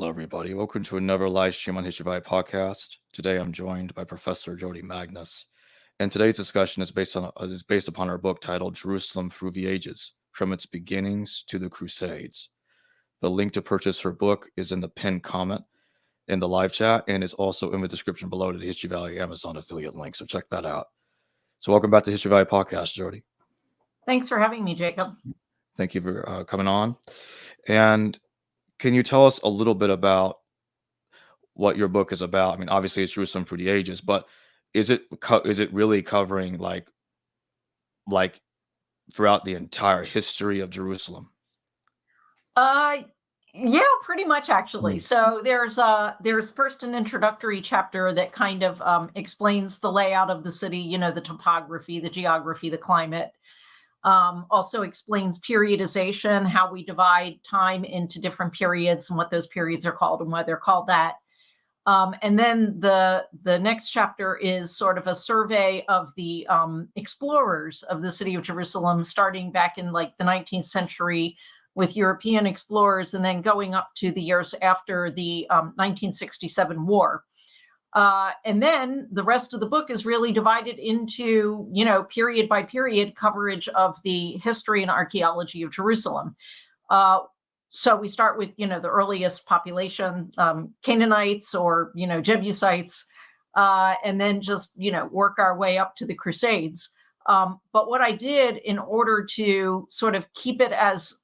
Hello, everybody. Welcome to another live stream on History Vibe podcast. Today, I'm joined by Professor Jodi Magness, and today's discussion is based upon her book titled "Jerusalem Through the Ages: From Its Beginnings to the Crusades." The link to purchase her book is in the pinned comment in the live chat, and is also in the description below to the History Valley Amazon affiliate link. So check that out. So, welcome back to History Valley podcast, Jodi. Thanks for having me, Jacob. Thank you for coming on. And can you tell us a little bit about what your book is about? I mean, obviously it's Jerusalem through the ages, but is it really covering like throughout the entire history of Jerusalem? Yeah, pretty much actually. So there's first an introductory chapter that kind of explains the layout of the city, the topography, the geography, the climate. Also explains periodization, how we divide time into different periods and what those periods are called and why they're called that. And then the next chapter is sort of a survey of the explorers of the city of Jerusalem, starting back in like the 19th century with European explorers, and then going up to the years after the 1967 war. And then the rest of the book is really divided into, period by period coverage of the history and archaeology of Jerusalem. So we start with, the earliest population, Canaanites or, Jebusites, and then just, work our way up to the Crusades. But what I did in order to sort of keep it as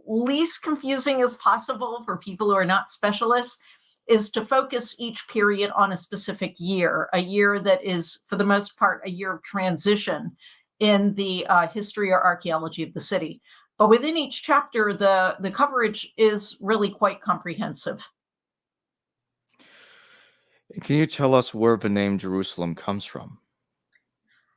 least confusing as possible for people who are not specialists is to focus each period on a specific year, a year that is, for the most part, a year of transition in the history or archaeology of the city. But within each chapter, the coverage is really quite comprehensive. Can you tell us where the name Jerusalem comes from?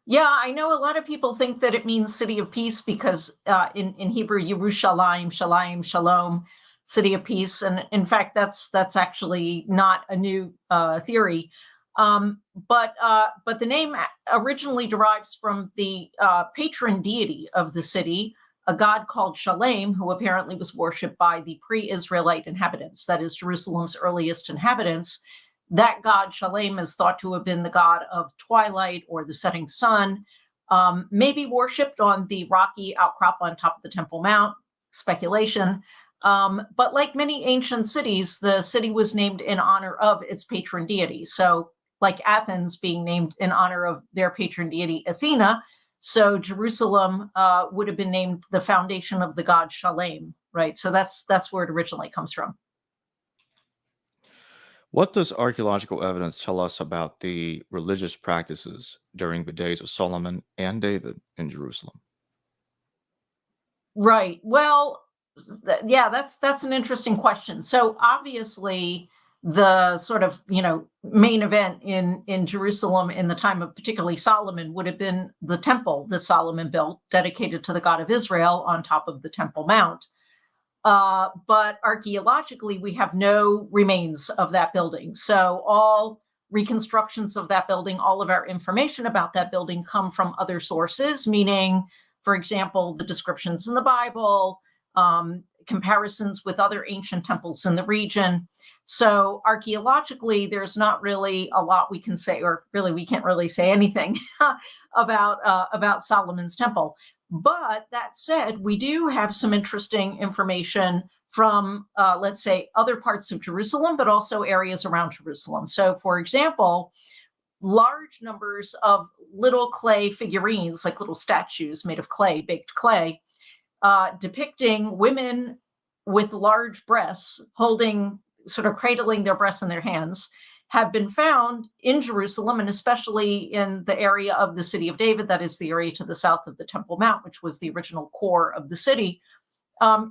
Yeah, I know a lot of people think that it means city of peace because in Hebrew, Yerushalayim, Shalom, city of peace. And in fact, that's actually not a new theory. But the name originally derives from the patron deity of the city, a god called Shalem, who apparently was worshipped by the pre-Israelite inhabitants, that is Jerusalem's earliest inhabitants. That god Shalem is thought to have been the god of twilight or the setting sun, maybe worshipped on the rocky outcrop on top of the Temple Mount, speculation. But like many ancient cities, the city was named in honor of its patron deity. So like Athens being named in honor of their patron deity, Athena, so Jerusalem would have been named the foundation of the god Shalem, right? So that's where it originally comes from. What does archaeological evidence tell us about the religious practices during the days of Solomon and David in Jerusalem? Right. Well, yeah, that's an interesting question. So obviously, the sort of main event in Jerusalem in the time of particularly Solomon would have been the temple that Solomon built, dedicated to the God of Israel on top of the Temple Mount. But archaeologically, we have no remains of that building. So all reconstructions of that building, all of our information about that building come from other sources, meaning, for example, the descriptions in the Bible, comparisons with other ancient temples in the region. So archaeologically, there's not really a lot we can say, or really we can't really say anything about Solomon's temple. But that said, we do have some interesting information from, let's say, other parts of Jerusalem, but also areas around Jerusalem. So, for example, large numbers of little clay figurines, like little statues made of clay, baked clay, depicting women with large breasts holding, sort of cradling their breasts in their hands, have been found in Jerusalem, and especially in the area of the city of David, that is the area to the south of the Temple Mount, which was the original core of the city,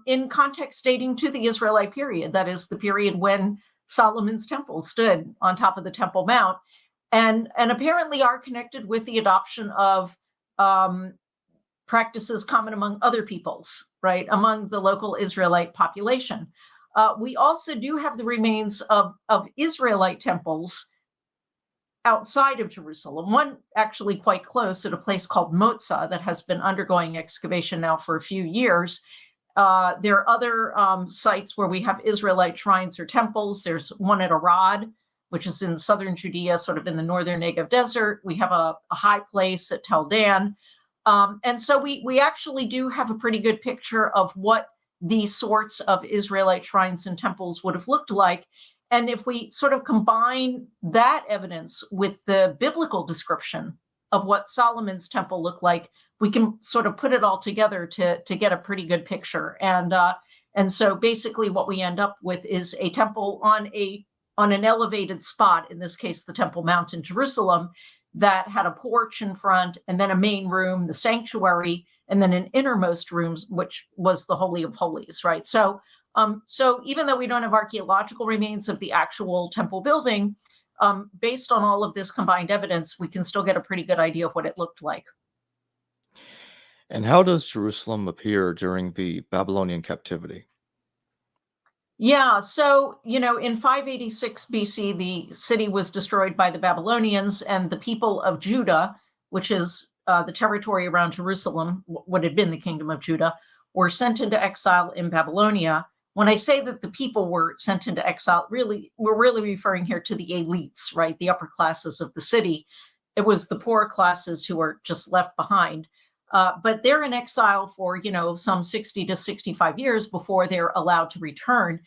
in context dating to the Israelite period, that is the period when Solomon's temple stood on top of the Temple Mount, and apparently are connected with the adoption of practices common among other peoples, right, among the local Israelite population. We also do have the remains of Israelite temples outside of Jerusalem, one actually quite close at a place called Motza that has been undergoing excavation now for a few years. There are other sites where we have Israelite shrines or temples. There's one at Arad, which is in southern Judea, sort of in the northern Negev desert. We have a high place at Tel Dan. And so we actually do have a pretty good picture of what these sorts of Israelite shrines and temples would have looked like. And if we sort of combine that evidence with the biblical description of what Solomon's temple looked like, we can sort of put it all together to get a pretty good picture. And so basically what we end up with is a temple on an elevated spot, in this case, the Temple Mount in Jerusalem, that had a porch in front, and then a main room, the sanctuary, and then an innermost room, which was the Holy of Holies, right? So even though we don't have archaeological remains of the actual temple building, based on all of this combined evidence, we can still get a pretty good idea of what it looked like. And how does Jerusalem appear during the Babylonian captivity? Yeah, so, in 586 BC, the city was destroyed by the Babylonians, and the people of Judah, which is the territory around Jerusalem, what had been the kingdom of Judah, were sent into exile in Babylonia. When I say that the people were sent into exile, we're really referring here to the elites, right? The upper classes of the city. It was the poor classes who were just left behind. But they're in exile for, some 60 to 65 years before they're allowed to return.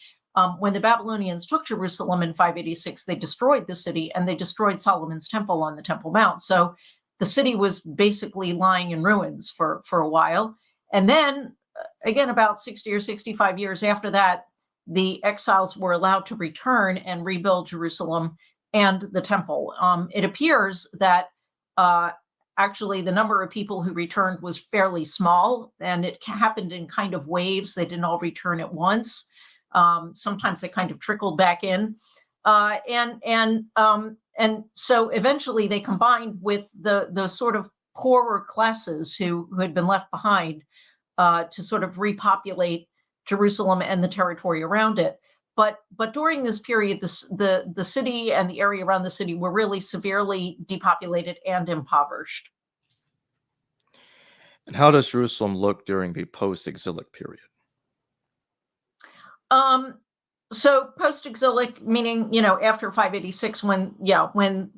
When the Babylonians took Jerusalem in 586, they destroyed the city, and they destroyed Solomon's temple on the Temple Mount. So the city was basically lying in ruins for a while. And then, again, about 60 or 65 years after that, the exiles were allowed to return and rebuild Jerusalem and the temple. It appears that actually, the number of people who returned was fairly small, and it happened in kind of waves. They didn't all return at once. Sometimes they kind of trickled back in. And so eventually they combined with the sort of poorer classes who had been left behind to sort of repopulate Jerusalem and the territory around it. But during this period, the city and the area around the city were really severely depopulated and impoverished. And how does Jerusalem look during the post-exilic period? So post-exilic, meaning, after 586, when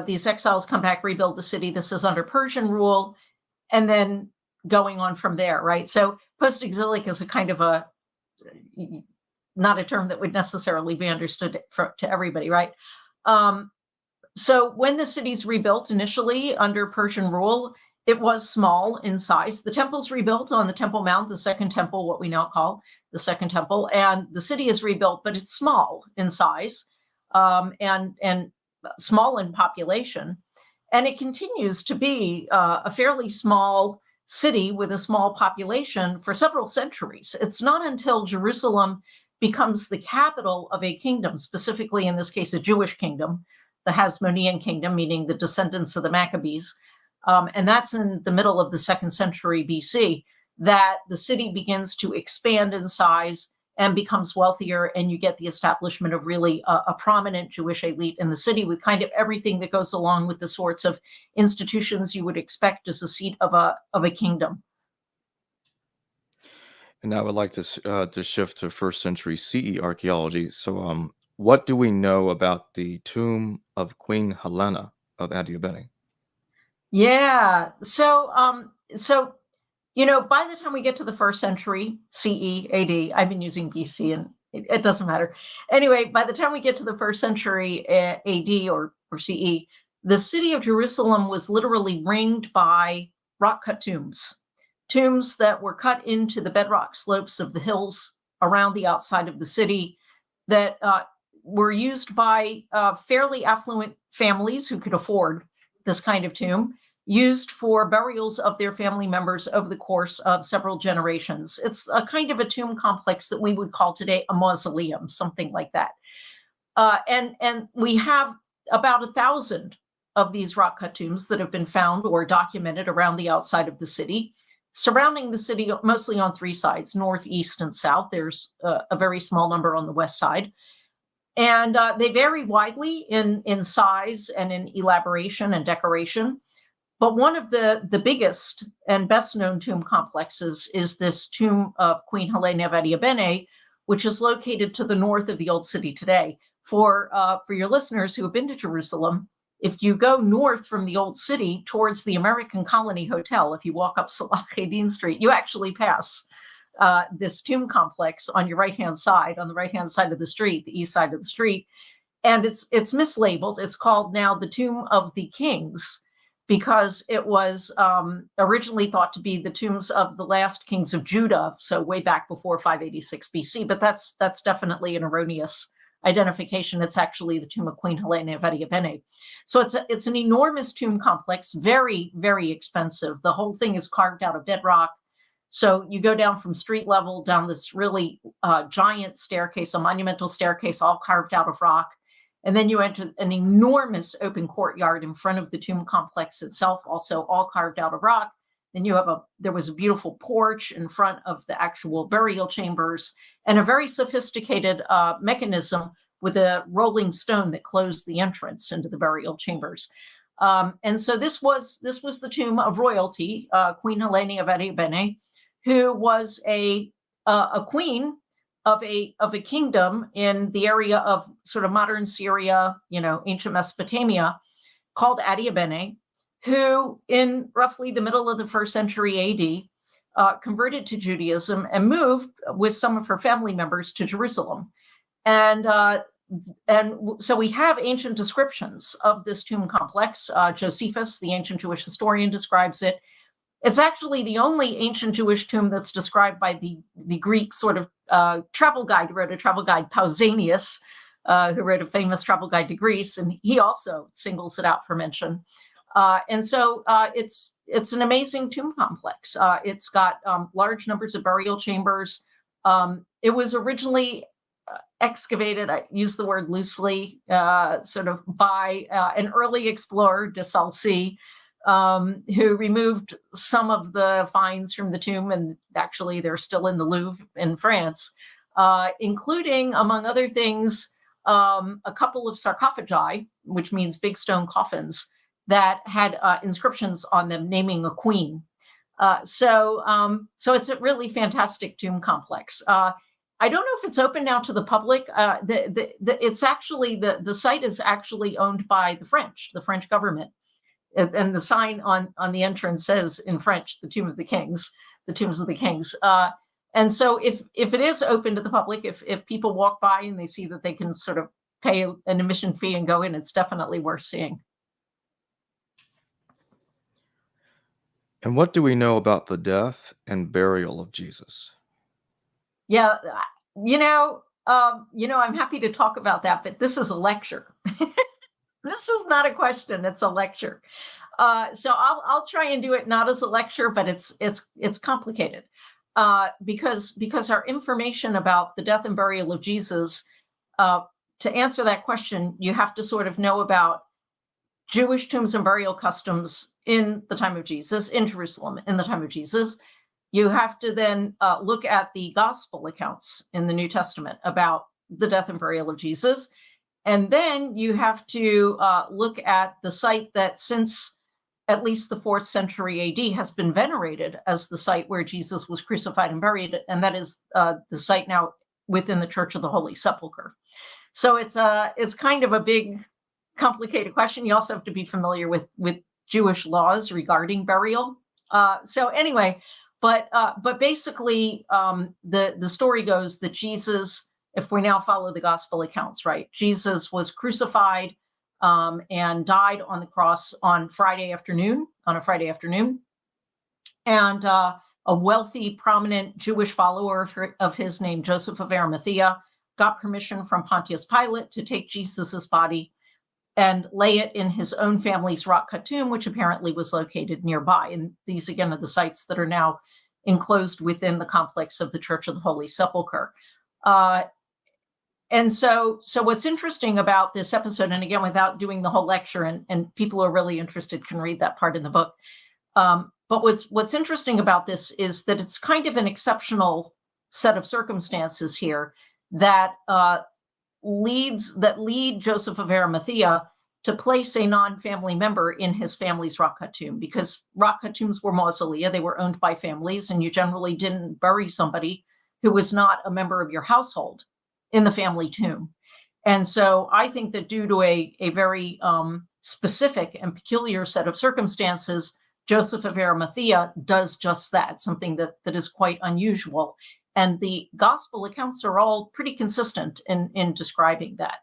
these exiles come back, rebuild the city, this is under Persian rule, and then going on from there, right? So post-exilic is a kind of not a term that would necessarily be understood to everybody, right? So when the city's rebuilt initially under Persian rule, it was small in size. The temple's rebuilt on the Temple Mount, the second temple, what we now call the second temple, and the city is rebuilt, but it's small in size and small in population. And it continues to be a fairly small city with a small population for several centuries. It's not until Jerusalem becomes the capital of a kingdom, specifically in this case, a Jewish kingdom, the Hasmonean kingdom, meaning the descendants of the Maccabees. And that's in the middle of the 2nd century BC, that the city begins to expand in size and becomes wealthier, and you get the establishment of really a prominent Jewish elite in the city, with kind of everything that goes along with the sorts of institutions you would expect as a seat of a kingdom. And I would like to shift to first century CE archaeology. So, what do we know about the tomb of Queen Helena of Adiabene? Yeah. So, by the time we get to the 1st century CE AD, I've been using BC and it doesn't matter. Anyway, by the time we get to the 1st century AD or CE, the city of Jerusalem was literally ringed by rock-cut tombs that were cut into the bedrock slopes of the hills around the outside of the city that were used by fairly affluent families who could afford this kind of tomb, used for burials of their family members over the course of several generations. It's a kind of a tomb complex that we would call today a mausoleum, something like that. And we have about 1,000 of these rock-cut tombs that have been found or documented around the outside of the city, surrounding the city mostly on 3 sides, north, east, and south. There's a very small number on the west side. And they vary widely in size and in elaboration and decoration. But one of the biggest and best known tomb complexes is this tomb of Queen Helena of Adiabene, which is located to the north of the Old City today. For your listeners who have been to Jerusalem, if you go north from the Old City towards the American Colony Hotel, if you walk up Salah Eddin Street, you actually pass this tomb complex on your right-hand side, on the right-hand side of the street, the east side of the street. And it's mislabeled. It's called now the Tomb of the Kings, because it was originally thought to be the tombs of the last kings of Judah, so way back before 586 BC. But that's definitely an erroneous identification. It's actually the tomb of Queen Helena of Adiabene. So it's an enormous tomb complex, very, very expensive. The whole thing is carved out of bedrock. So you go down from street level down this really giant staircase, a monumental staircase, all carved out of rock. And then you enter an enormous open courtyard in front of the tomb complex itself, also all carved out of rock. Then there was a beautiful porch in front of the actual burial chambers, and a very sophisticated mechanism with a rolling stone that closed the entrance into the burial chambers. And so this was the tomb of royalty, Queen Helena of Adiabene, who was a queen of a kingdom in the area of sort of modern Syria, ancient Mesopotamia, called Adiabene, who in roughly the middle of the 1st century AD converted to Judaism and moved with some of her family members to Jerusalem. And so we have ancient descriptions of this tomb complex. Josephus, the ancient Jewish historian, describes it. It's actually the only ancient Jewish tomb that's described by the Greek sort of travel guide who wrote a travel guide, Pausanias, who wrote a famous travel guide to Greece, and he also singles it out for mention. And so it's an amazing tomb complex. It's got large numbers of burial chambers. It was originally excavated, I use the word loosely, sort of by an early explorer, de Salcy, who removed some of the finds from the tomb, and actually they're still in the Louvre in France, including, among other things, a couple of sarcophagi, which means big stone coffins, that had inscriptions on them naming a queen. So it's a really fantastic tomb complex. I don't know if it's open now to the public. It's actually, the site is actually owned by the French government. And the sign on the entrance says in French, the Tombs of the Kings. And so if it is open to the public, if people walk by and they see that they can sort of pay an admission fee and go in, it's definitely worth seeing. And what do we know about the death and burial of Jesus? Yeah, I'm happy to talk about that, but this is a lecture. This is not a question; it's a lecture. So I'll try and do it not as a lecture, but it's complicated because our information about the death and burial of Jesus. To answer that question, you have to sort of know about Jewish tombs and burial customs in the time of Jesus, in Jerusalem, in the time of Jesus. You have to then look at the gospel accounts in the New Testament about the death and burial of Jesus. And then you have to look at the site that since at least the 4th century AD has been venerated as the site where Jesus was crucified and buried. And that is the site now within the Church of the Holy Sepulcher. So it's kind of a big, complicated question. You also have to be familiar with Jewish laws regarding burial. So anyway, but basically the story goes that Jesus, if we now follow the gospel accounts, right, Jesus was crucified and died on the cross on a Friday afternoon. And a wealthy, prominent Jewish follower of his named Joseph of Arimathea got permission from Pontius Pilate to take Jesus's body and lay it in his own family's rock-cut tomb, which apparently was located nearby. And these, again, are the sites that are now enclosed within the complex of the Church of the Holy Sepulcher. And so what's interesting about this episode, and again, without doing the whole lecture, and people who are really interested can read that part in the book. But what's interesting about this is that it's kind of an exceptional set of circumstances here that lead Joseph of Arimathea to place a non-family member in his family's rock cut tomb, because rock cut tombs were mausolea. They were owned by families, and you generally didn't bury somebody who was not a member of your household in the family tomb. And so I think that due to a very specific and peculiar set of circumstances, Joseph of Arimathea does just that, something that is quite unusual. And the gospel accounts are all pretty consistent in describing that.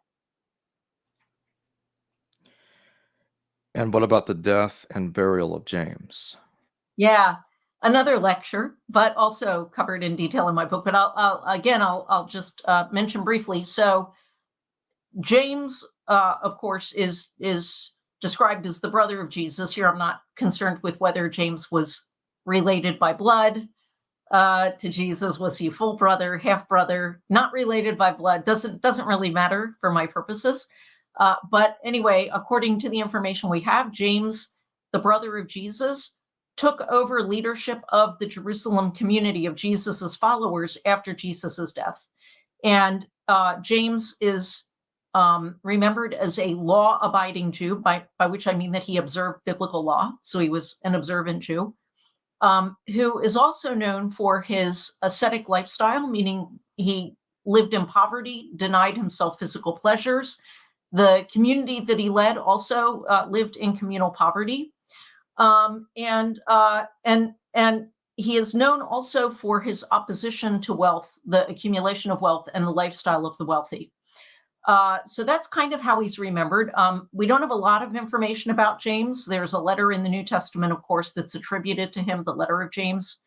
And what about the death and burial of James? Yeah, another lecture, but also covered in detail in my book. But I'll just mention briefly. So James, of course, is described as the brother of Jesus. Here, I'm not concerned with whether James was related by blood to Jesus. Was he full brother, half brother, not related by blood? Doesn't really matter for my purposes. But anyway, according to the information we have, James, the brother of Jesus, took over leadership of the Jerusalem community of Jesus's followers after Jesus's death. And James is remembered as a law-abiding Jew, by which I mean that he observed biblical law. So he was an observant Jew, who is also known for his ascetic lifestyle, meaning he lived in poverty, denied himself physical pleasures. The community that he led also lived in communal poverty. And he is known also for his opposition to wealth, the accumulation of wealth, and the lifestyle of the wealthy. So that's kind of how he's remembered. We don't have a lot of information about James. There's a letter in the New Testament, of course, that's attributed to him, the letter of James,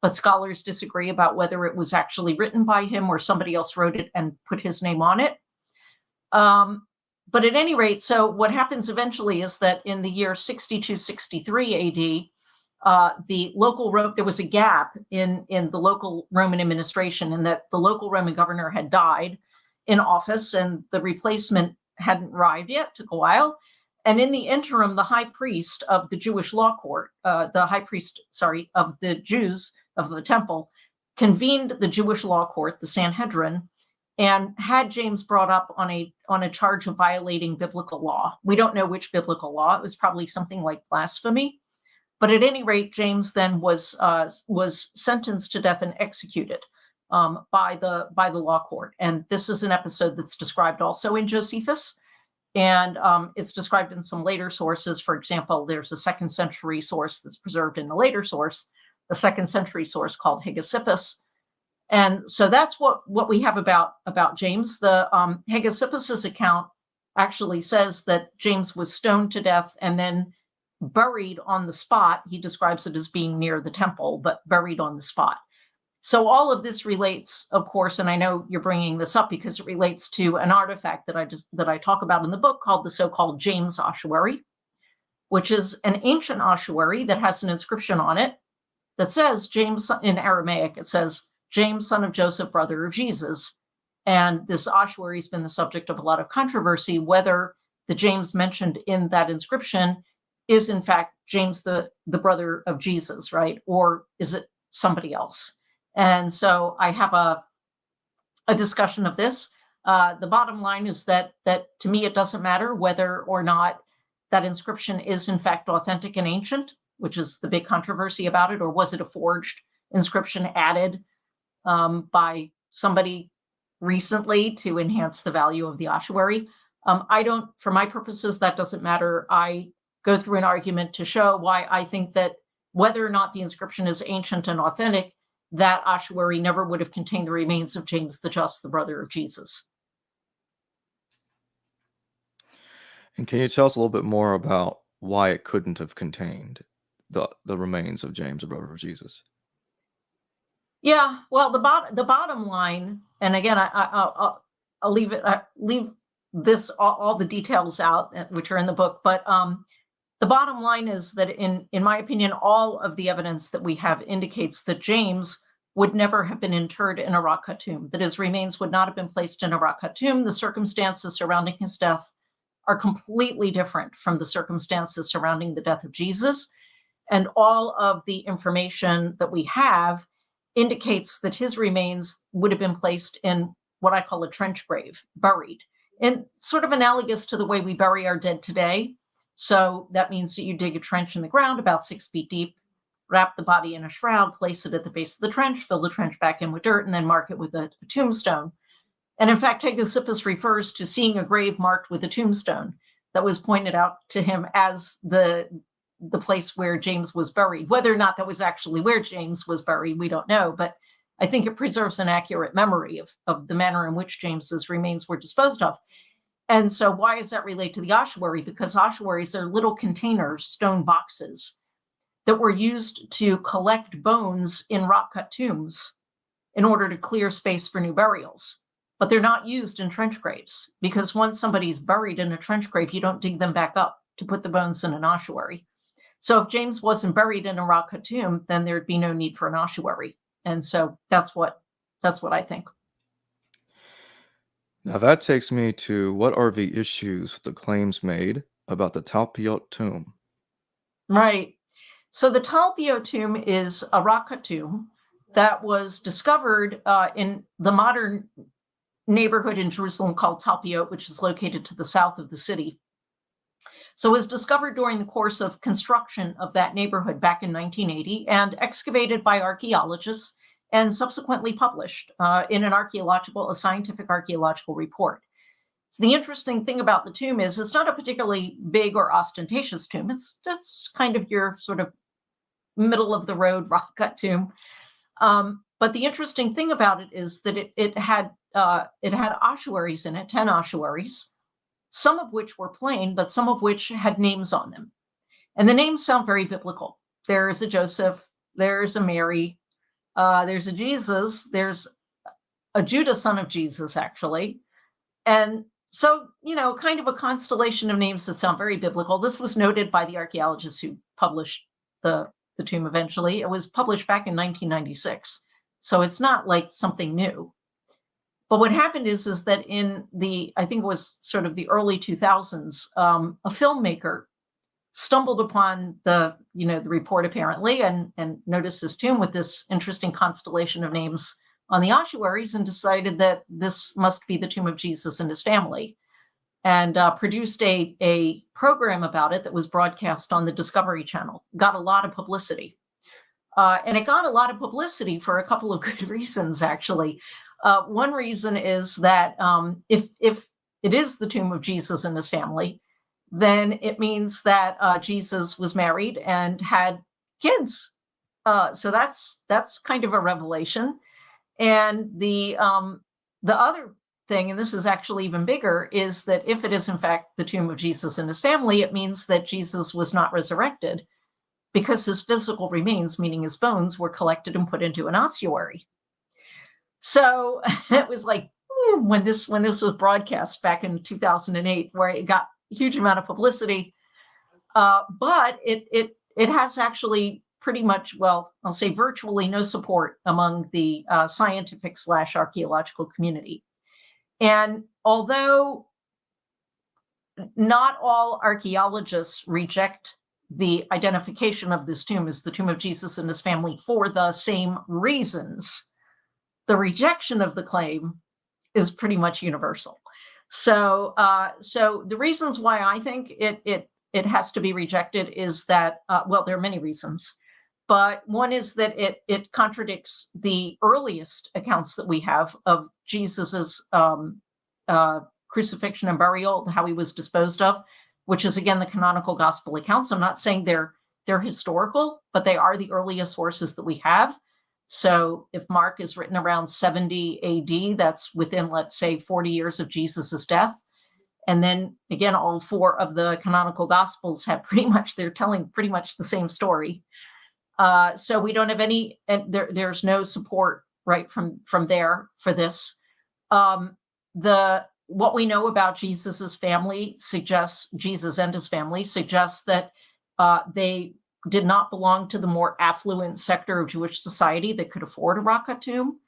but scholars disagree about whether it was actually written by him or somebody else wrote it and put his name on it. But at any rate, so what happens eventually is that in the year 62-63 AD, there was a gap in the local Roman administration, in that the local Roman governor had died in office and the replacement hadn't arrived yet, took a while. And in the interim, the high priest of the Jewish law court, of the Jews of the temple, convened the Jewish law court, the Sanhedrin, and had James brought up on a charge of violating biblical law. We don't know which biblical law. It was probably something like blasphemy. But at any rate, James then was sentenced to death and executed by the law court. And this is an episode that's described also in Josephus, and it's described in some later sources. For example, there's a 2nd century source that's preserved in the later source, a 2nd century source called Hegesippus. And so that's what we have about James. The Hegesippus's account actually says that James was stoned to death and then buried on the spot. He describes it as being near the temple, but buried on the spot. So all of this relates, of course, and I know you're bringing this up because it relates to an artifact that I talk about in the book called the so-called James ossuary, which is an ancient ossuary that has an inscription on it that says James, in Aramaic, it says, James, son of Joseph, brother of Jesus. And this ossuary has been the subject of a lot of controversy, whether the James mentioned in that inscription is in fact James, the brother of Jesus, right? Or is it somebody else? And so I have a discussion of this. The bottom line is that to me, it doesn't matter whether or not that inscription is in fact authentic and ancient, which is the big controversy about it, or was it a forged inscription added by somebody recently to enhance the value of the ossuary. For my purposes, that doesn't matter. I go through an argument to show why I think that whether or not the inscription is ancient and authentic, that ossuary never would have contained the remains of James the Just, the brother of Jesus. And can you tell us a little bit more about why it couldn't have contained the remains of James, the brother of Jesus? Yeah, well, the bottom line, and again, I'll leave this all the details out, which are in the book. But the bottom line is that, in my opinion, all of the evidence that we have indicates that James would never have been interred in a rock-cut tomb, that his remains would not have been placed in a rock-cut tomb. The circumstances surrounding his death are completely different from the circumstances surrounding the death of Jesus. And all of the information that we have indicates that his remains would have been placed in what I call a trench grave, buried. and sort of analogous to the way we bury our dead today. So that means that you dig a trench in the ground about 6 feet deep, wrap the body in a shroud, place it at the base of the trench, fill the trench back in with dirt, and then mark it with a tombstone. And in fact, Hegesippus refers to seeing a grave marked with a tombstone that was pointed out to him as the place where James was buried. Whether or not that was actually where James was buried, we don't know, but I think it preserves an accurate memory of the manner in which James's remains were disposed of. And so why does that relate to the ossuary? Because ossuaries are little containers, stone boxes, that were used to collect bones in rock-cut tombs in order to clear space for new burials. But they're not used in trench graves, because once somebody's buried in a trench grave, you don't dig them back up to put the bones in an ossuary. So if James wasn't buried in a rock-cut tomb, then there'd be no need for an ossuary. And so that's what I think. Now that takes me to what are the issues with the claims made about the Tpot Tomb? Right. So the Tpot Tomb is a rock-cut tomb that was discovered in the modern neighborhood in Jerusalem called Tpot, which is located to the south of the city. So it was discovered during the course of construction of that neighborhood back in 1980 and excavated by archaeologists and subsequently published in a scientific archaeological report. So the interesting thing about the tomb is it's not a particularly big or ostentatious tomb. It's just kind of your sort of middle of the road rock cut tomb. But the interesting thing about it is that it had ossuaries in it, 10 ossuaries, some of which were plain, but some of which had names on them. And the names sound very biblical. There's a Joseph, there's a Mary, there's a Jesus, there's a Judah, son of Jesus, actually. And so, kind of a constellation of names that sound very biblical. This was noted by the archaeologists who published the tomb eventually. It was published back in 1996. So it's not like something new. But what happened is that in I think it was sort of the early 2000s, a filmmaker stumbled upon the report apparently and noticed this tomb with this interesting constellation of names on the ossuaries and decided that this must be the tomb of Jesus and his family, and produced a program about it that was broadcast on the Discovery Channel. Got a lot of publicity. And it got a lot of publicity for a couple of good reasons, actually. One reason is that if it is the tomb of Jesus and his family, then it means that Jesus was married and had kids. So that's kind of a revelation. And the other thing, and this is actually even bigger, is that if it is in fact the tomb of Jesus and his family, it means that Jesus was not resurrected because his physical remains, meaning his bones, were collected and put into an ossuary. So it was like when this was broadcast back in 2008, where it got a huge amount of publicity, but it has actually pretty much, well, I'll say virtually no support among the scientific / archaeological community. And although not all archaeologists reject the identification of this tomb as the tomb of Jesus and his family for the same reasons, the rejection of the claim is pretty much universal. So the reasons why I think it has to be rejected is that, well, there are many reasons. But one is that it contradicts the earliest accounts that we have of Jesus's crucifixion and burial, how he was disposed of, which is again the canonical gospel accounts. I'm not saying they're historical, but they are the earliest sources that we have. So if Mark is written around 70 AD, that's within, let's say, 40 years of Jesus's death. And then again, all 4 of the canonical gospels have they're telling pretty much the same story. So we don't have any, and there's no support right from there for this. What we know about Jesus's family suggests, Jesus and his family suggests that they did not belong to the more affluent sector of Jewish society that could afford a rock-cut tomb.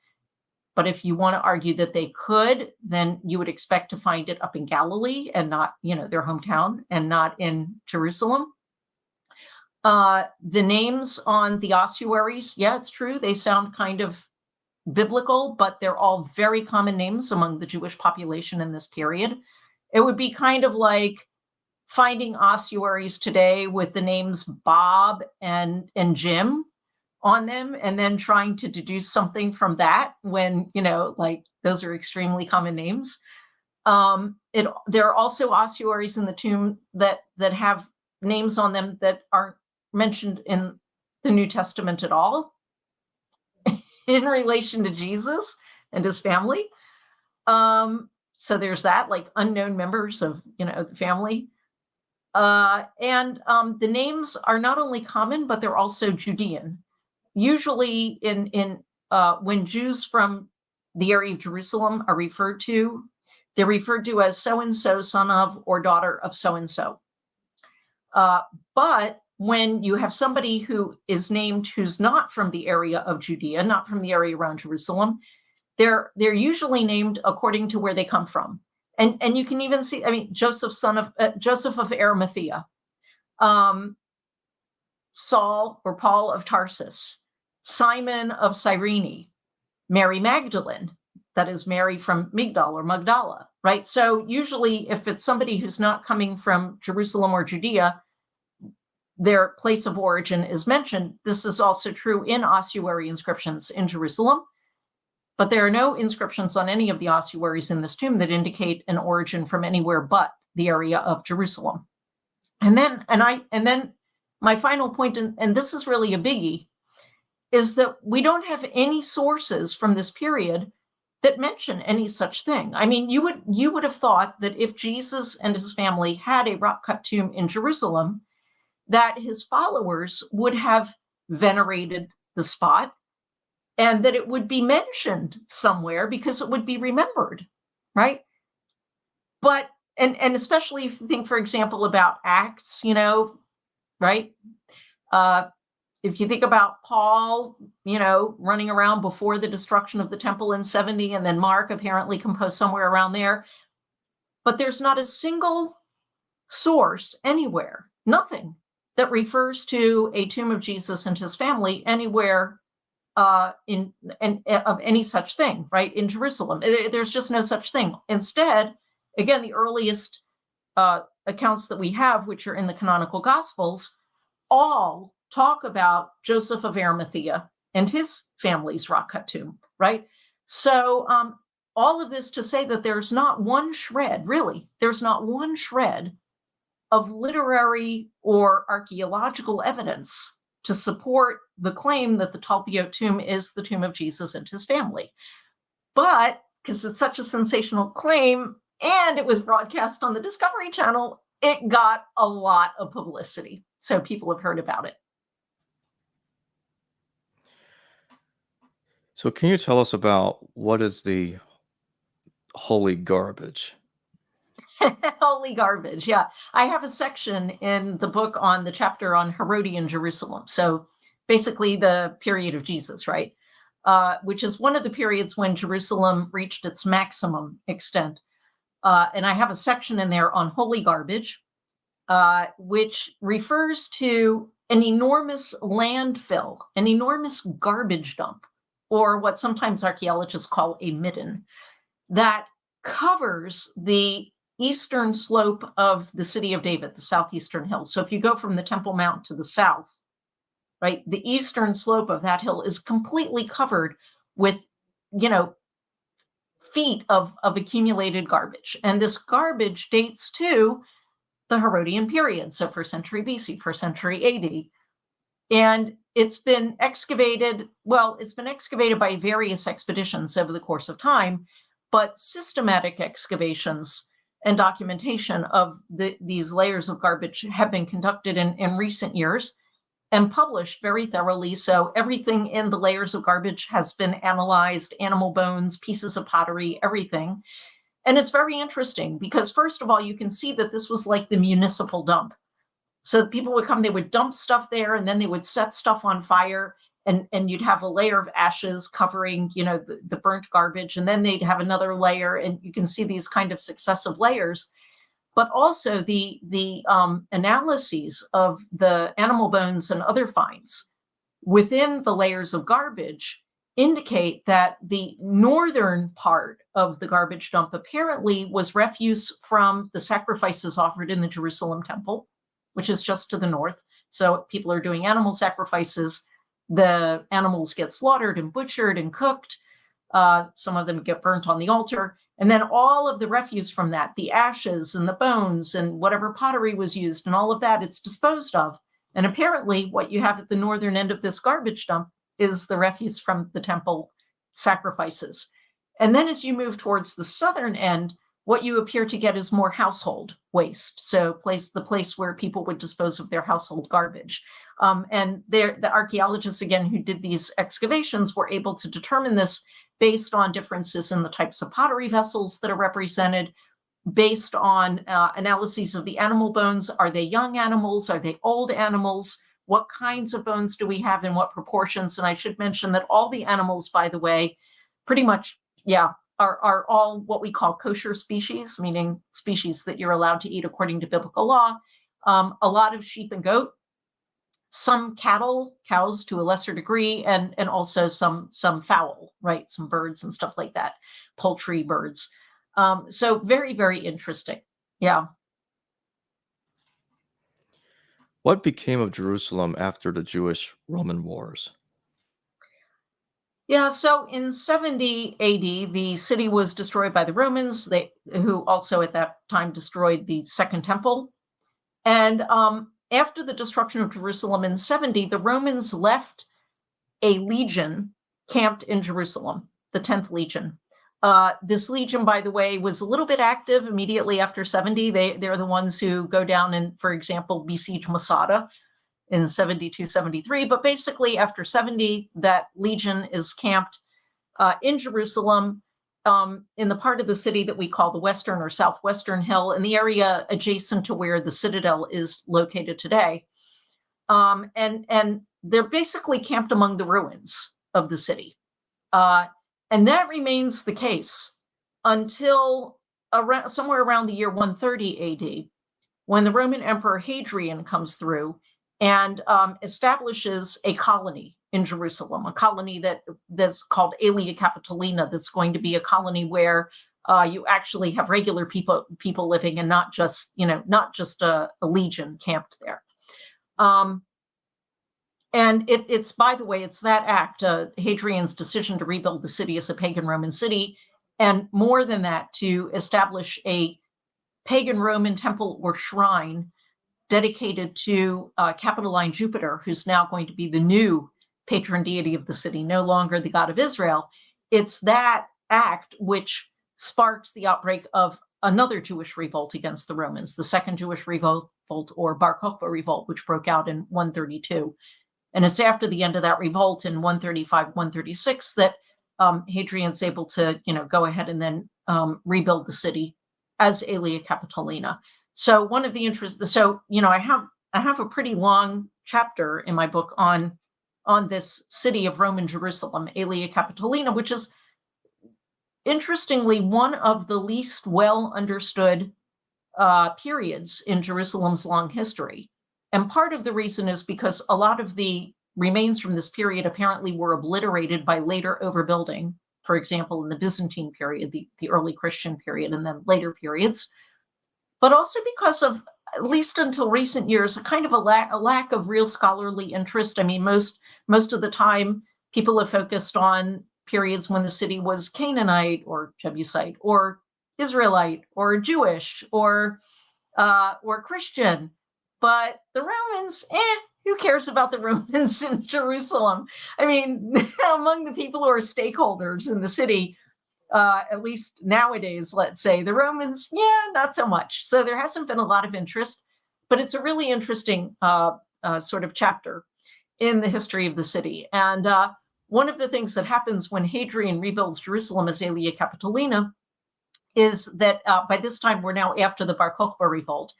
But if you want to argue that they could, then you would expect to find it up in Galilee and not, their hometown, and not in Jerusalem. The names on the ossuaries, yeah, it's true. They sound kind of biblical, but they're all very common names among the Jewish population in this period. It would be kind of like finding ossuaries today with the names Bob and Jim on them, and then trying to deduce something from that when, like those are extremely common names. There are also ossuaries in the tomb that have names on them that aren't mentioned in the New Testament at all in relation to Jesus and his family. So there's that, like unknown members of, the family. And the names are not only common, but they're also Judean. Usually when Jews from the area of Jerusalem are referred to, they're referred to as so-and-so, son of or daughter of so-and-so. But when you have somebody who is named who's not from the area of Judea, not from the area around Jerusalem, they're usually named according to where they come from. And you can even see, Joseph, son of Joseph of Arimathea, Saul or Paul of Tarsus, Simon of Cyrene, Mary Magdalene, that is Mary from Migdal or Magdala, right? So usually if it's somebody who's not coming from Jerusalem or Judea, their place of origin is mentioned. This is also true in ossuary inscriptions in Jerusalem, but there are no inscriptions on any of the ossuaries in this tomb that indicate an origin from anywhere but the area of Jerusalem. And then my final point, and this is really a biggie, is that we don't have any sources from this period that mention any such thing. You would have thought that if Jesus and his family had a rock-cut tomb in Jerusalem, that his followers would have venerated the spot and that it would be mentioned somewhere because it would be remembered, right? But, and especially if you think, for example, about Acts, right? If you think about Paul, running around before the destruction of the temple in 70, and then Mark apparently composed somewhere around there. But there's not a single source anywhere, nothing, that refers to a tomb of Jesus and his family anywhere of any such thing, right, in Jerusalem. There's just no such thing. Instead, again, the earliest accounts that we have, which are in the canonical Gospels, all talk about Joseph of Arimathea and his family's rock-cut tomb, right? So all of this to say that there's not one shred, really, there's not one shred of literary or archaeological evidence to support the claim that the Tpot tomb is the tomb of Jesus and his family. But because it's such a sensational claim and it was broadcast on the Discovery Channel, it got a lot of publicity. So people have heard about it. So can you tell us about what is the holy garbage? Holy garbage, yeah. I have a section in the book on the chapter on Herodian Jerusalem. So basically the period of Jesus, right? Which is one of the periods when Jerusalem reached its maximum extent. And I have a section in there on holy garbage, which refers to an enormous landfill, an enormous garbage dump, or what sometimes archaeologists call a midden, that covers the eastern slope of the city of David, the southeastern hill. So if you go from the Temple Mount to the south, right, the eastern slope of that hill is completely covered with, feet of accumulated garbage. And this garbage dates to the Herodian period, so 1st century BC, 1st century AD. And it's been excavated by various expeditions over the course of time, but systematic excavations and documentation of these layers of garbage have been conducted in recent years and published very thoroughly. So everything in the layers of garbage has been analyzed, animal bones, pieces of pottery, everything. And it's very interesting because, first of all, you can see that this was like the municipal dump. So people would come, they would dump stuff there, and then they would set stuff on fire, and you'd have a layer of ashes covering, the burnt garbage, and then they'd have another layer, and you can see these kind of successive layers. But also the analyses of the animal bones and other finds within the layers of garbage indicate that the northern part of the garbage dump apparently was refuse from the sacrifices offered in the Jerusalem temple, which is just to the north. So people are doing animal sacrifices. The animals get slaughtered and butchered and cooked. Some of them get burnt on the altar. And then all of the refuse from that, the ashes and the bones and whatever pottery was used and all of that, it's disposed of. And apparently what you have at the northern end of this garbage dump is the refuse from the temple sacrifices. And then as you move towards the southern end, what you appear to get is more household waste. So the place where people would dispose of their household garbage. And the archaeologists, again, who did these excavations were able to determine this based on differences in the types of pottery vessels that are represented, based on analyses of the animal bones. Are they young animals? Are they old animals? What kinds of bones do we have in what proportions? And I should mention that all the animals, by the way, pretty much, are all what we call kosher species, meaning species that you're allowed to eat according to biblical law. A lot of sheep and goat, some cattle, cows to a lesser degree, and also some fowl, right? Some birds and stuff like that, poultry, birds. So very, very interesting. Yeah. What became of Jerusalem after the Jewish-Roman wars? Yeah, so in 70 AD, the city was destroyed by the Romans, who also at that time destroyed the Second Temple. And after the destruction of Jerusalem in 70, the Romans left a legion camped in Jerusalem, the 10th Legion. This legion, by the way, was a little bit active immediately after 70. They're the ones who go down and, for example, besiege Masada in 72, 73. But basically, after 70, that legion is camped in Jerusalem, in the part of the city that we call the Western or Southwestern Hill, in the area adjacent to where the Citadel is located today. And they're basically camped among the ruins of the city. And that remains the case until somewhere around the year 130 AD, when the Roman Emperor Hadrian comes through and establishes a colony in Jerusalem, a colony that's called Aelia Capitolina, that's going to be a colony where you actually have regular people living and not just a legion camped there. And it's, by the way, it's that act, Hadrian's decision to rebuild the city as a pagan Roman city, and more than that, to establish a pagan Roman temple or shrine dedicated to Capitoline Jupiter, who's now going to be the new patron deity of the city, no longer the god of Israel. It's that act which sparks the outbreak of another Jewish revolt against the Romans, the Second Jewish Revolt, or Bar Kokhba revolt, which broke out in 132. And it's after the end of that revolt in 135, 136 that Hadrian's able to, go ahead and then rebuild the city as Aelia Capitolina. So one of the interests, I have a pretty long chapter in my book on this city of Roman Jerusalem, Aelia Capitolina, which is interestingly one of the least well understood periods in Jerusalem's long history. And part of the reason is because a lot of the remains from this period apparently were obliterated by later overbuilding, for example, in the Byzantine period, the early Christian period, and then later periods. But also because of, at least until recent years, a kind of a lack of real scholarly interest. I mean, most of the time, people have focused on periods when the city was Canaanite or Jebusite or Israelite or Jewish or Christian. But the Romans, who cares about the Romans in Jerusalem? I mean, among the people who are stakeholders in the city, at least nowadays, let's say, the Romans, not so much. So there hasn't been a lot of interest, but it's a really interesting sort of chapter in the history of the city. And one of the things that happens when Hadrian rebuilds Jerusalem as Aelia Capitolina is that by this time, we're now after the Bar Kokhba revolt.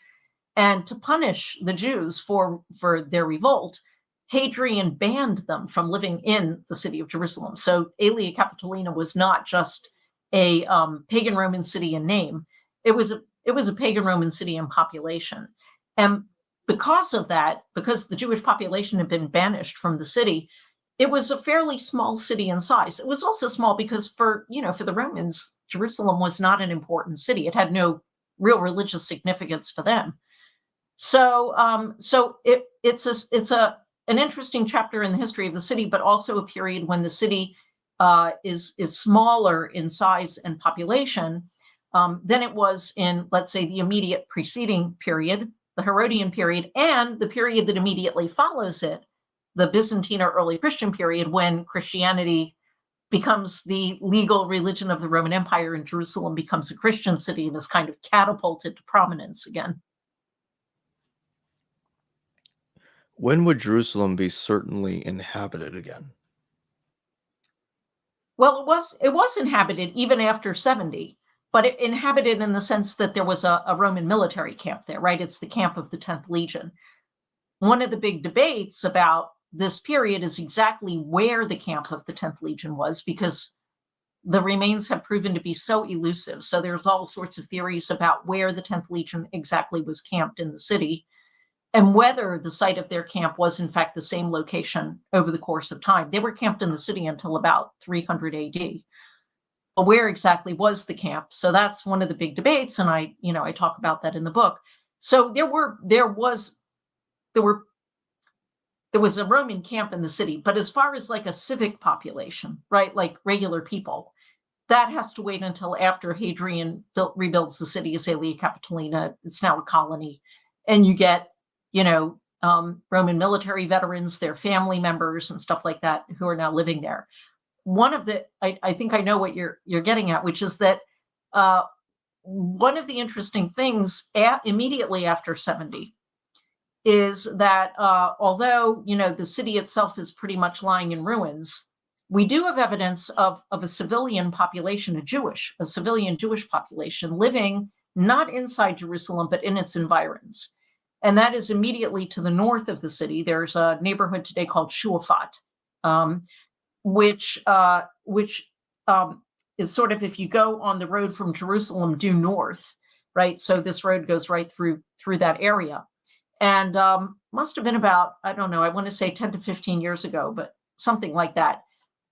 And to punish the Jews for their revolt, Hadrian banned them from living in the city of Jerusalem. So Aelia Capitolina was not just a pagan Roman city in name; it was a pagan Roman city in population. And because of that, because the Jewish population had been banished from the city, it was a fairly small city in size. It was also small because for the Romans, Jerusalem was not an important city. It had no real religious significance for them. So it's an interesting chapter in the history of the city, but also a period when the city is smaller in size and population than it was in, let's say, the immediate preceding period, the Herodian period, and the period that immediately follows it, the Byzantine or early Christian period, when Christianity becomes the legal religion of the Roman Empire and Jerusalem becomes a Christian city and is kind of catapulted to prominence again. When would Jerusalem be certainly inhabited again? Well, it was inhabited even after 70, but it inhabited in the sense that there was a Roman military camp there, right? It's the camp of the 10th Legion. One of the big debates about this period is exactly where the camp of the 10th Legion was, because the remains have proven to be so elusive. So there's all sorts of theories about where the 10th Legion exactly was camped in the city, and whether the site of their camp was in fact the same location over the course of time. They were camped in the city until about 300 AD. But where exactly was the camp? So that's one of the big debates, and I talk about that in the book. So there was a Roman camp in the city, but as far as like a civic population, right, like regular people, that has to wait until after Hadrian rebuilds the city as Aelia Capitolina. It's now a colony, and you get Roman military veterans, their family members, and stuff like that who are now living there. One of the, I think I know what you're getting at, which is that one of the interesting things immediately after 70 is that although the city itself is pretty much lying in ruins, we do have evidence of a civilian population, a civilian Jewish population living not inside Jerusalem, but in its environs. And that is immediately to the north of the city. There's a neighborhood today called Shuafat, which is sort of, if you go on the road from Jerusalem due north, right? So this road goes right through that area. And must have been about, I don't know, I want to say 10 to 15 years ago, but something like that.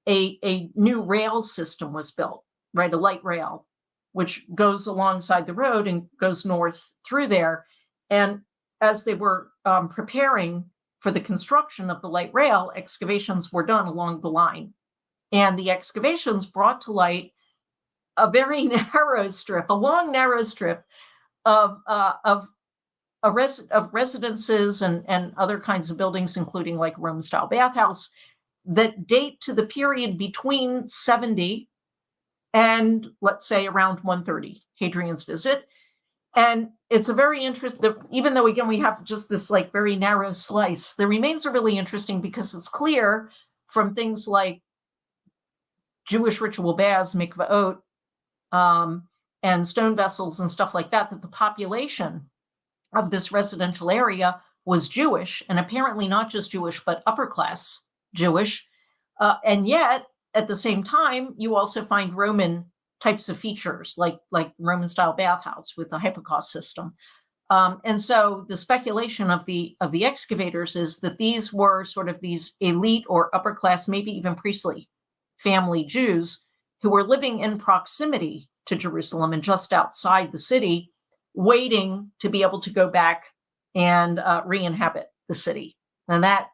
A new rail system was built, right? A light rail, which goes alongside the road and goes north through there. And as they were preparing for the construction of the light rail, excavations were done along the line. And the excavations brought to light a very a long, narrow strip of residences and other kinds of buildings, including like Rome-style bathhouse, that date to the period between 70 and, let's say, around 130, Hadrian's visit. And it's a very interesting, even though, again, we have just this like very narrow slice, the remains are really interesting because it's clear from things like Jewish ritual baths, mikvaot, and stone vessels and stuff like that, that the population of this residential area was Jewish, and apparently not just Jewish, but upper class Jewish. And yet, at the same time, you also find Roman types of features, like Roman style bathhouse with a hypocaust system. And so the speculation of the excavators is that these were sort of these elite or upper class, maybe even priestly family Jews who were living in proximity to Jerusalem and just outside the city, waiting to be able to go back and re-inhabit the city. And that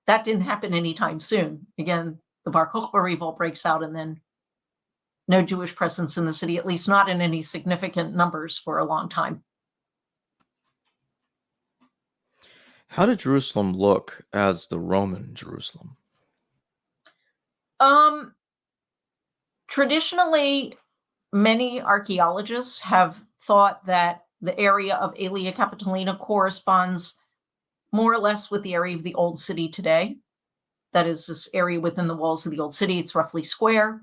didn't happen anytime soon. Again, the Bar Kokhba revolt breaks out, and then no Jewish presence in the city, at least not in any significant numbers for a long time. How did Jerusalem look as the Roman Jerusalem? Traditionally, many archaeologists have thought that the area of Aelia Capitolina corresponds more or less with the area of the Old City today. That is this area within the walls of the Old City. It's roughly square.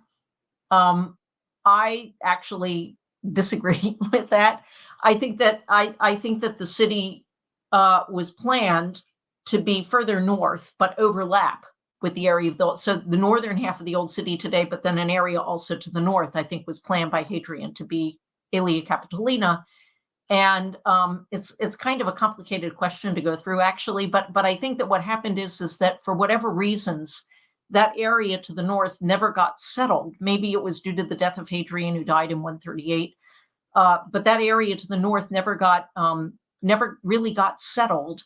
I actually disagree with that. I think that the city was planned to be further north, but overlap with the area of the northern half of the Old City today, but then an area also to the north, I think, was planned by Hadrian to be Aelia Capitolina. And it's kind of a complicated question to go through, actually. But I think that what happened is that for whatever reasons, that area to the north never got settled. Maybe it was due to the death of Hadrian, who died in 138. But that area to the north never really got settled.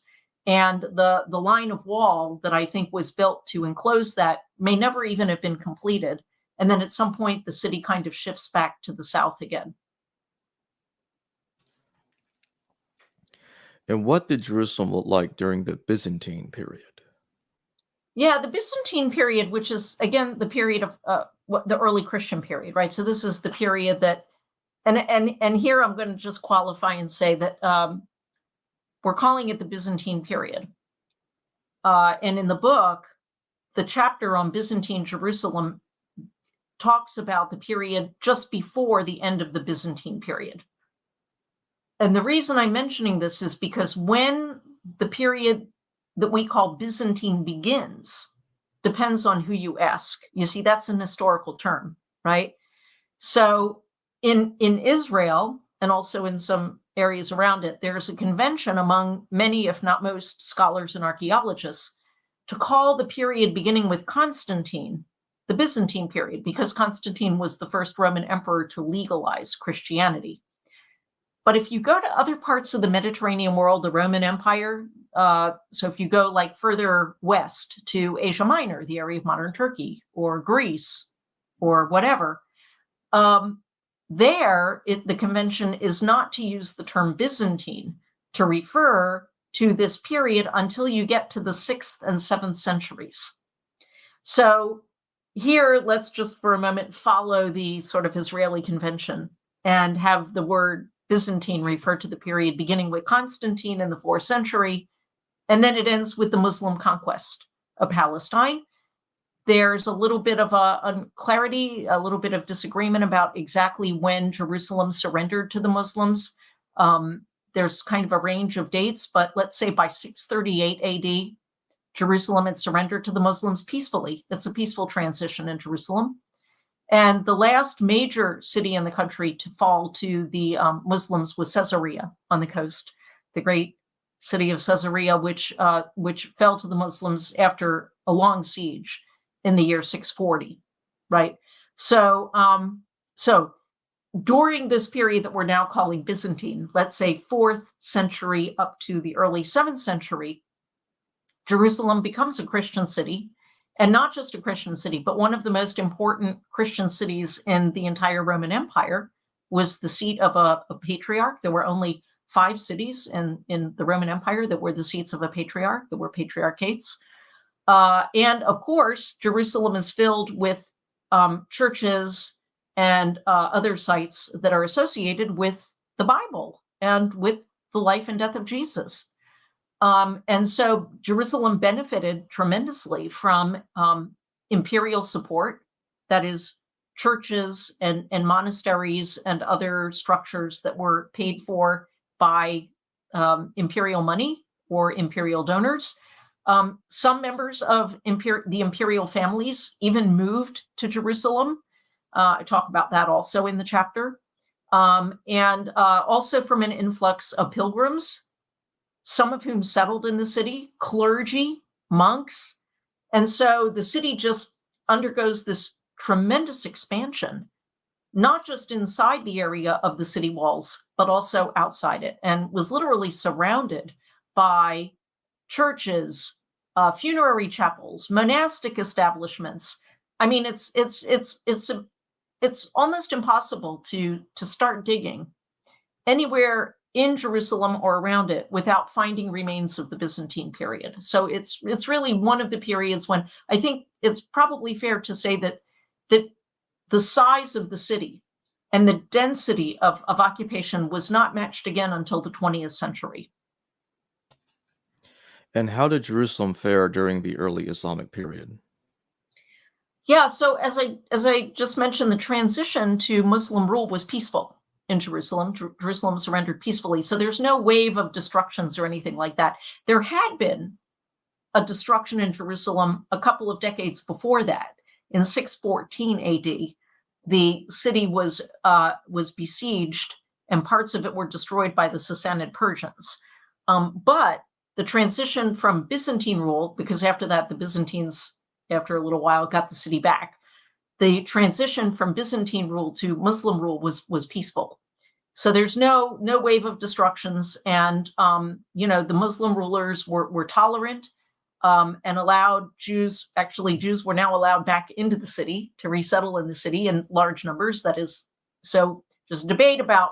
And the line of wall that I think was built to enclose that may never even have been completed. And then at some point, the city kind of shifts back to the south again. And what did Jerusalem look like during the Byzantine period? Yeah, the Byzantine period, which is, again, the period of the early Christian period, right? So this is the period that, and here I'm going to just qualify and say that we're calling it the Byzantine period. And in the book, the chapter on Byzantine Jerusalem talks about the period just before the end of the Byzantine period. And the reason I'm mentioning this is because when the period that we call Byzantine begins depends on who you ask. You see, that's an historical term, right? So in Israel, and also in some areas around it, there's a convention among many, if not most, scholars and archaeologists to call the period beginning with Constantine the Byzantine period, because Constantine was the first Roman emperor to legalize Christianity. But if you go to other parts of the Mediterranean world, the Roman Empire, so if you go like further west to Asia Minor, the area of modern Turkey, or Greece, or whatever, the convention is not to use the term Byzantine to refer to this period until you get to the 6th and 7th centuries. So here, let's just for a moment follow the sort of Israeli convention and have the word Byzantine refer to the period beginning with Constantine in the 4th century, and then it ends with the Muslim conquest of Palestine. There's a little bit of unclarity, a little bit of disagreement about exactly when Jerusalem surrendered to the Muslims. There's kind of a range of dates, but let's say by 638 AD, Jerusalem had surrendered to the Muslims peacefully. It's a peaceful transition in Jerusalem. And the last major city in the country to fall to the Muslims was Caesarea on the coast, the great city of Caesarea, which fell to the Muslims after a long siege in the year 640, right? So during this period that we're now calling Byzantine, let's say 4th century up to the early 7th century, Jerusalem becomes a Christian city, and not just a Christian city, but one of the most important Christian cities in the entire Roman Empire. Was the seat of a patriarch. There were only 5 cities in the Roman Empire that were the seats of a patriarch, that were patriarchates. And of course, Jerusalem is filled with churches and other sites that are associated with the Bible and with the life and death of Jesus. And so Jerusalem benefited tremendously from imperial support, that is, churches and monasteries and other structures that were paid for by imperial money or imperial donors. Some members of the imperial families even moved to Jerusalem. I talk about that also in the chapter. And also from an influx of pilgrims, some of whom settled in the city, clergy, monks. And so the city just undergoes this tremendous expansion, not just inside the area of the city walls, but also outside it, and was literally surrounded by churches, funerary chapels, monastic establishments. I mean, it's almost impossible to start digging anywhere in Jerusalem or around it without finding remains of the Byzantine period. So it's really one of the periods when I think it's probably fair to say that the size of the city and the density of occupation was not matched again until the 20th century. And how did Jerusalem fare during the early Islamic period? Yeah, so as I just mentioned, the transition to Muslim rule was peaceful in Jerusalem. Jerusalem surrendered peacefully. So there's no wave of destructions or anything like that. There had been a destruction in Jerusalem a couple of decades before that. In 614 AD, the city was besieged, and parts of it were destroyed by the Sassanid Persians. But the transition from Byzantine rule, because after that the Byzantines after a little while, got the city back. The transition from Byzantine rule to Muslim rule was peaceful. So there's no wave of destructions, and the Muslim rulers were tolerant and allowed Jews. Actually, Jews were now allowed back into the city to resettle in the city in large numbers. That is, so there's a debate about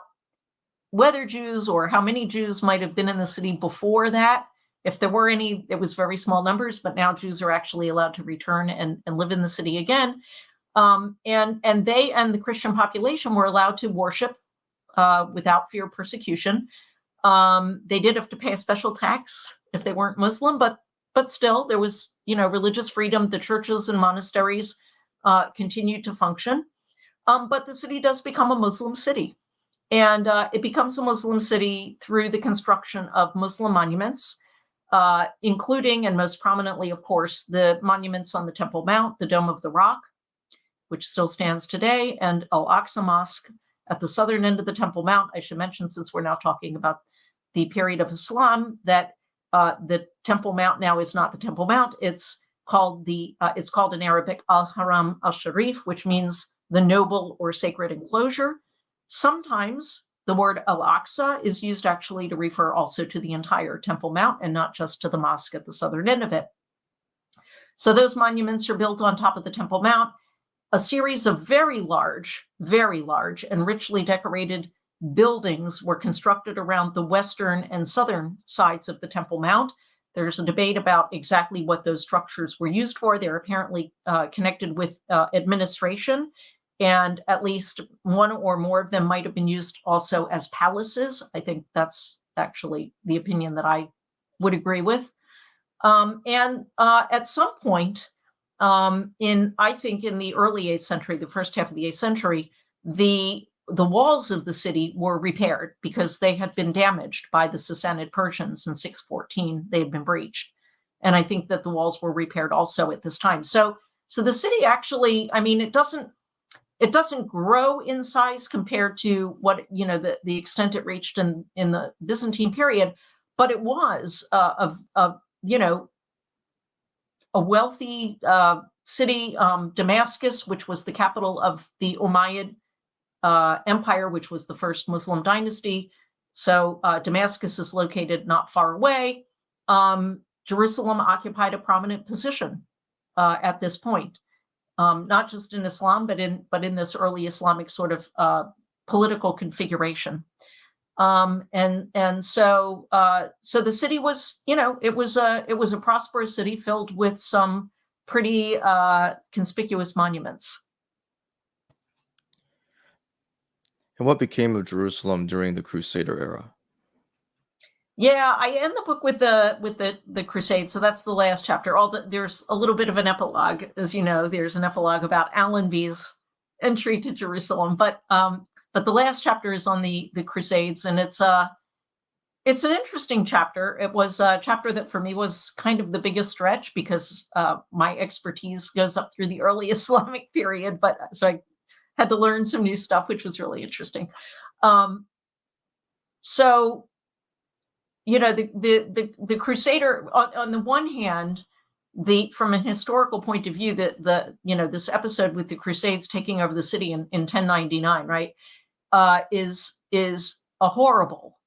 whether Jews or how many Jews might have been in the city before that. If there were any, it was very small numbers, but now Jews are actually allowed to return and live in the city again. And they and the Christian population were allowed to worship without fear of persecution. They did have to pay a special tax if they weren't Muslim, but still there was, religious freedom. The churches and monasteries continued to function. But the city does become a Muslim city. And it becomes a Muslim city through the construction of Muslim monuments, including, and most prominently, of course, the monuments on the Temple Mount, the Dome of the Rock, which still stands today, and Al-Aqsa Mosque at the southern end of the Temple Mount. I should mention, since we're now talking about the period of Islam, that the Temple Mount now is not the Temple Mount. It's called in Arabic Al-Haram al-Sharif, which means the noble or sacred enclosure. Sometimes the word Al-Aqsa is used actually to refer also to the entire Temple Mount and not just to the mosque at the southern end of it. So those monuments are built on top of the Temple Mount. A series of very large and richly decorated buildings were constructed around the western and southern sides of the Temple Mount. There's a debate about exactly what those structures were used for. They're apparently connected with administration, and at least one or more of them might have been used also as palaces. I think that's actually the opinion that I would agree with. And at some point, I think in the early 8th century, the first half of the 8th century, the walls of the city were repaired because they had been damaged by the Sassanid Persians in 614. They had been breached. And I think that the walls were repaired also at this time. So the city actually, it doesn't grow in size compared to what, the extent it reached in the Byzantine period, but it was a wealthy city. Damascus, which was the capital of the Umayyad Empire, which was the first Muslim dynasty. So Damascus is located not far away. Jerusalem occupied a prominent position at this point, not just in Islam, but in this early Islamic sort of political configuration. So the city was, it was a prosperous city filled with some pretty conspicuous monuments. And what became of Jerusalem during the Crusader era? Yeah, I end the book with the Crusades, so that's the last chapter. There's a little bit of an epilogue, as you know. There's an epilogue about Allenby's entry to Jerusalem, but the last chapter is on the Crusades, and it's an interesting chapter. It was a chapter that for me was kind of the biggest stretch because my expertise goes up through the early Islamic period, so I had to learn some new stuff, which was really interesting. The Crusader, on the one hand, from a historical point of view, this episode with the Crusades taking over the city in 1099, right, is a horrible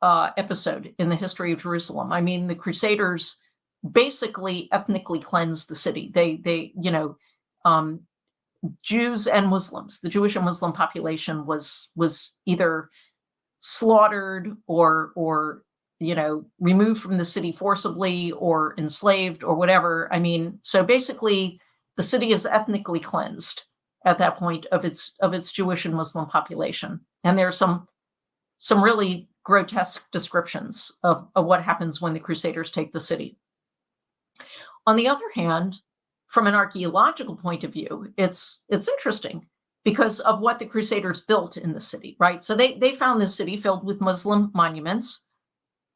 episode in the history of Jerusalem. The Crusaders basically ethnically cleansed the city. They Jews and Muslims, the Jewish and Muslim population was either slaughtered or removed from the city forcibly or enslaved or whatever. So basically the city is ethnically cleansed at that point of its Jewish and Muslim population. And there are some really grotesque descriptions of what happens when the Crusaders take the city. On the other hand, from an archaeological point of view, it's interesting because of what the Crusaders built in the city, right? So they found this city filled with Muslim monuments.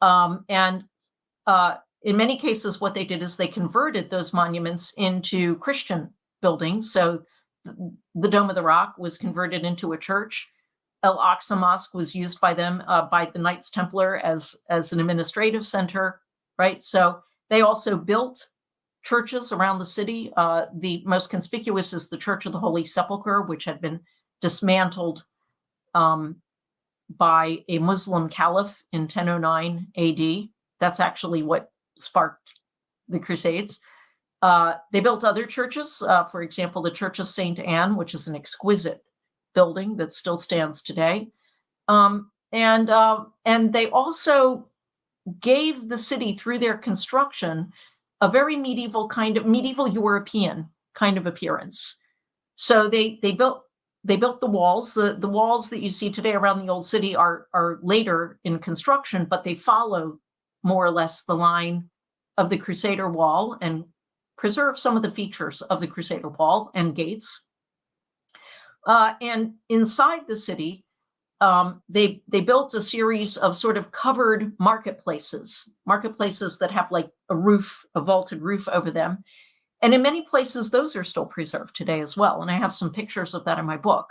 And in many cases, what they did is they converted those monuments into Christian buildings. So the Dome of the Rock was converted into a church. Al-Aqsa Mosque was used by them, by the Knights Templar as an administrative center, right? So they also built churches around the city. The most conspicuous is the Church of the Holy Sepulcher, which had been dismantled by a Muslim caliph in 1009 AD. That's actually what sparked the Crusades. They built other churches, for example, the Church of St. Anne, which is an exquisite building that still stands today. And they also gave the city, through their construction, a very medieval European kind of appearance. So they built the walls. The walls that you see today around the old city are later in construction, but they follow more or less the line of the Crusader wall and preserve some of the features of the Crusader wall and gates. And inside the city, they built a series of sort of covered marketplaces that have like a vaulted roof over them. And in many places, those are still preserved today as well. And I have some pictures of that in my book.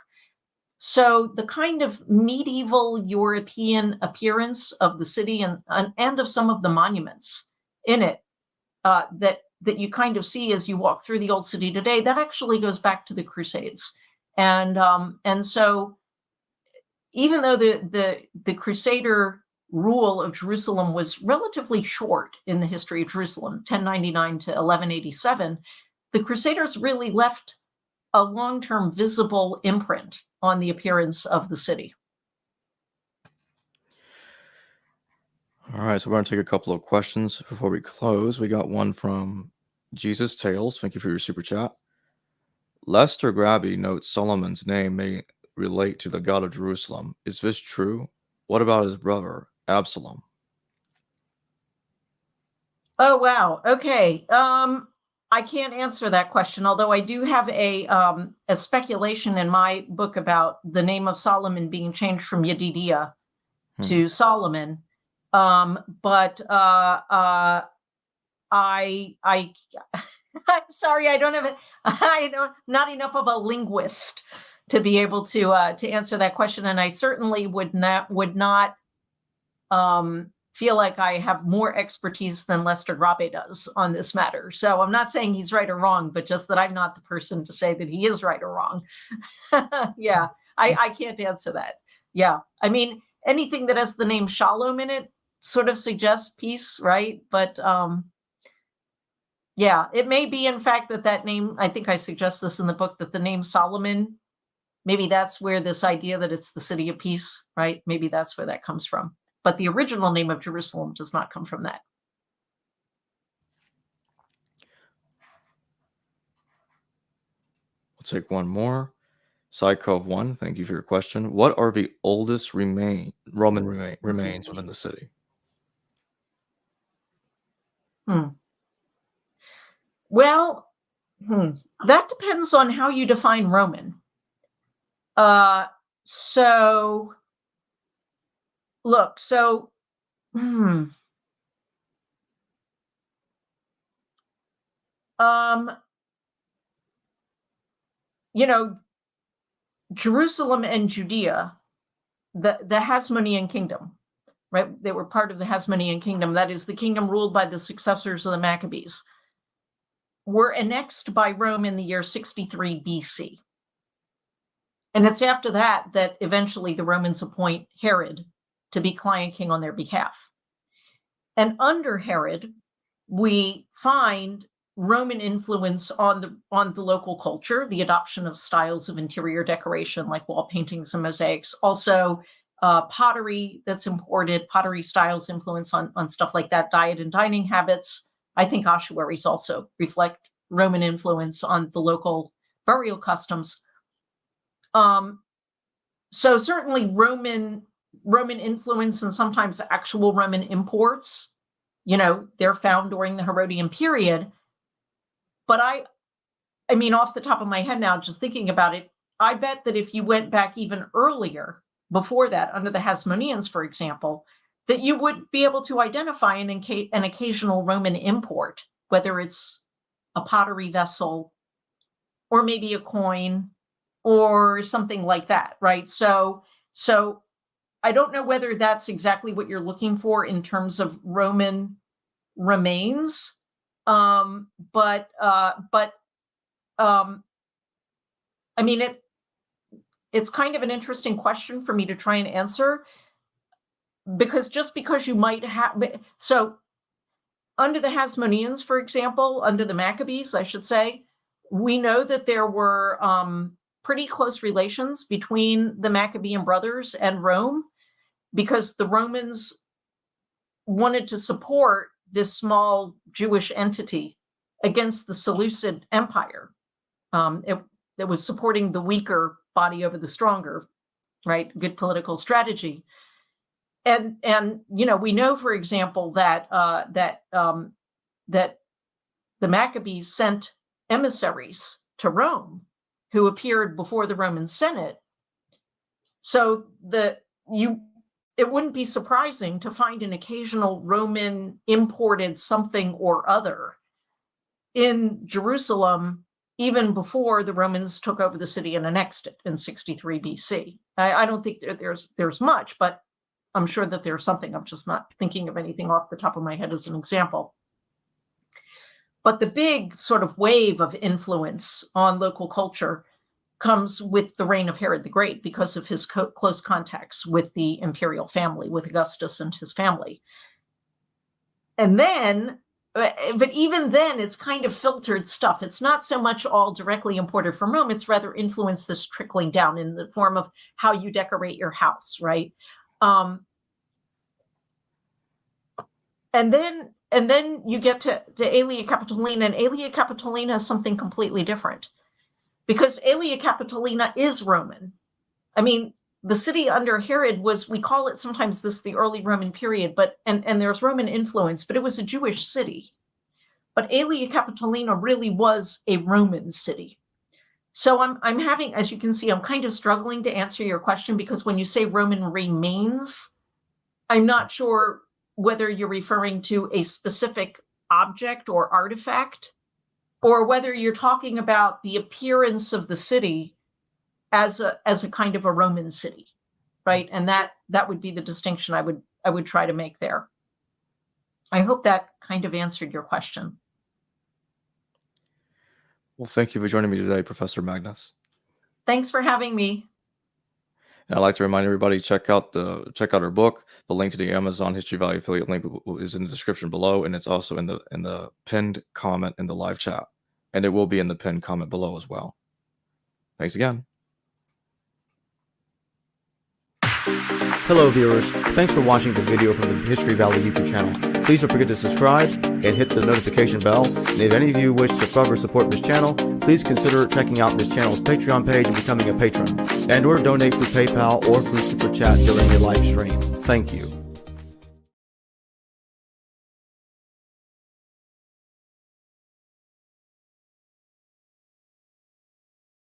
So the kind of medieval European appearance of the city and of some of the monuments in it that you kind of see as you walk through the old city today, that actually goes back to the Crusades. And so even though the Crusader rule of Jerusalem was relatively short in the history of Jerusalem, 1099 to 1187, the Crusaders really left a long-term visible imprint on the appearance of the city. All right, so we're going to take a couple of questions before we close. We got one from Jesus Tales. Thank you for your super chat. Lester Grabby notes Solomon's name may relate to the God of Jerusalem. Is this true? What about his brother, Absalom? Oh, wow. Okay. I can't answer that question, although I do have a speculation in my book about the name of Solomon being changed from Yedidiah to Solomon. But I'm sorry, not enough of a linguist to be able to answer that question, and I certainly would not feel like I have more expertise than Lester Grabe does on this matter. So I'm not saying he's right or wrong, but just that I'm not the person to say that he is right or wrong. Yeah, I can't answer that. Yeah, I mean, anything that has the name Shalom in it sort of suggests peace, right? But yeah, it may be, in fact, that name, I think I suggest this in the book, that the name Solomon, maybe that's where this idea that it's the city of peace, right? Maybe that's where that comes from. But the original name of Jerusalem does not come from that. We'll take one more. Psychov1, thank you for your question. What are the oldest Roman remains within the city? Well, that depends on how you define Roman. So, look, so, Jerusalem and Judea, the Hasmonean kingdom, right? They were part of the Hasmonean kingdom. That is the kingdom ruled by the successors of the Maccabees, were annexed by Rome in the year 63 BC. And it's after that eventually the Romans appoint Herod to be client king on their behalf. And under Herod, we find Roman influence on the local culture, the adoption of styles of interior decoration like wall paintings and mosaics, also pottery that's imported, pottery styles influence on stuff like that, diet and dining habits. I think ossuaries also reflect Roman influence on the local burial customs. So certainly Roman influence and sometimes actual Roman imports, they're found during the Herodian period. But I mean, off the top of my head now, just thinking about it, I bet that if you went back even earlier, before that, under the Hasmoneans, for example, that you would be able to identify an occasional Roman import, whether it's a pottery vessel or maybe a coin or something like that, right? So I don't know whether that's exactly what you're looking for in terms of Roman remains. But I mean, it's kind of an interesting question for me to try and answer, because just because you might have, so under the Hasmoneans, for example, under the Maccabees, I should say, we know that there were pretty close relations between the Maccabean brothers and Rome, because the Romans wanted to support this small Jewish entity against the Seleucid Empire. It was supporting the weaker body over the stronger, right? Good political strategy. And we know, for example, that the Maccabees sent emissaries to Rome who appeared before the Roman Senate. So it wouldn't be surprising to find an occasional Roman imported something or other in Jerusalem, even before the Romans took over the city and annexed it in 63 BC. I don't think there's much, but I'm sure that there's something. I'm just not thinking of anything off the top of my head as an example. But the big sort of wave of influence on local culture comes with the reign of Herod the Great, because of his close contacts with the imperial family, with Augustus and his family. And then, but even then, it's kind of filtered stuff. It's not so much all directly imported from Rome. It's rather influence that's trickling down in the form of how you decorate your house, right? And then you get to Aelia Capitolina, and Aelia Capitolina is something completely different, because Aelia Capitolina is Roman. I mean, the city under Herod was, we call it sometimes the early Roman period, but and there's Roman influence, but it was a Jewish city. But Aelia Capitolina really was a Roman city. So I'm having, as you can see, I'm kind of struggling to answer your question, because when you say Roman remains, I'm not sure whether you're referring to a specific object or artifact, or whether you're talking about the appearance of the city as a kind of a Roman city, right? And that would be the distinction I would try to make there. I hope that kind of answered your question. Well, thank you for joining me today, Professor Magness. Thanks for having me. And I'd like to remind everybody, check out our book. The link to the Amazon History Valley affiliate link is in the description below, and it's also in the pinned comment in the live chat, and it will be in the pinned comment below as well. Thanks again. Hello viewers, thanks for watching this video from the History Valley YouTube channel. Please don't forget to subscribe and hit the notification bell. And if any of you wish to further support this channel, please consider checking out this channel's Patreon page and becoming a patron, and or donate through PayPal or through Super Chat during your live stream. Thank you.